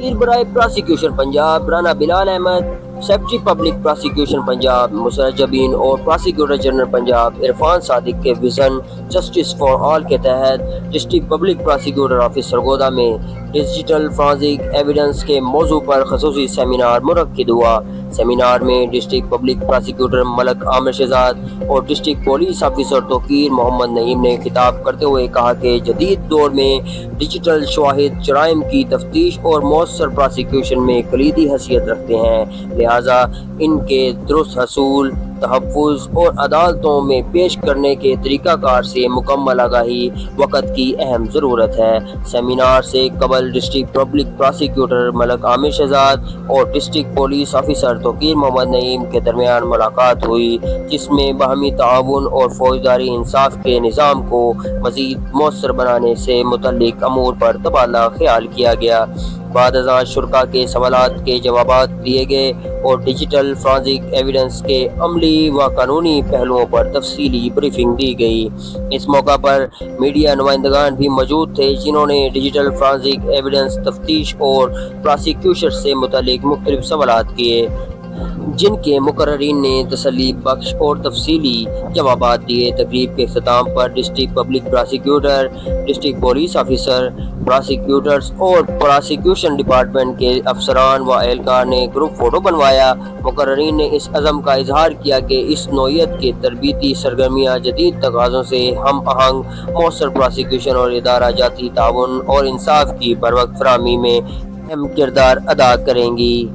وزیر برائے prosecution Punjab Rana Bilal Ahmed, secretary public prosecution Punjab Musarrat Jabeen اور پراسیکیوٹر جنرل پنجاب عرفان صادق کے وژن جسٹس فار آل کے تحت district public prosecutor office Sargodha میں ڈیجیٹل فرانزک ایویڈنس کے موضوع پر خصوصی سیمینار منعقد ہوا۔ سیمینار میں ڈسٹرکٹ پبلک پراسیکیوٹر ملک عامر شہزاد اور ڈسٹرکٹ پولیس آفیسر توقیر محمد نعیم نے خطاب کرتے ہوئے کہا کہ جدید دور میں ڈیجیٹل شواہد جرائم کی تفتیش اور مؤثر پراسیکیوشن میں کلیدی حیثیت رکھتے ہیں، لہٰذا ان کے درست حصول، تحفظ اور عدالتوں میں پیش کرنے کے طریقہ کار سے مکمل آگاہی وقت کی اہم ضرورت ہے۔ سیمینار سے قبل ڈسٹرکٹ پبلک پراسیکیوٹر ملک عامر شہزاد اور ڈسٹرکٹ پولیس آفیسر توقیر محمد نعیم کے درمیان ملاقات ہوئی، جس میں باہمی تعاون اور فوجداری انصاف کے نظام کو مزید مؤثر بنانے سے متعلق امور پر تبادلہ خیال کیا گیا۔ بعد ازاں شرکاء کے سوالات کے جوابات دیے گئے اور ڈیجیٹل فرانزک ایویڈنس کے عملی و قانونی پہلوؤں پر تفصیلی بریفنگ دی گئی۔ اس موقع پر میڈیا نمائندگان بھی موجود تھے، جنہوں نے ڈیجیٹل فرانزک ایویڈنس تفتیش اور پراسیکیوشن سے متعلق مختلف سوالات کیے، جن کے مقررین نے تسلی بخش اور تفصیلی جوابات دیے۔ تقریب کے اختتام پر district public prosecutor, district police officer, prosecutors اور پراسیکیوشن ڈپارٹمنٹ کے افسران و اہلکار نے گروپ فوٹو بنوایا۔ مقررین نے اس عزم کا اظہار کیا کہ اس نوعیت کے تربیتی سرگرمیاں جدید تقاضوں سے ہم آہنگ، مؤثر پراسیکیوشن اور ادارہ جاتی تعاون اور انصاف کی بروقت فراہمی میں اہم کردار ادا کریں گی۔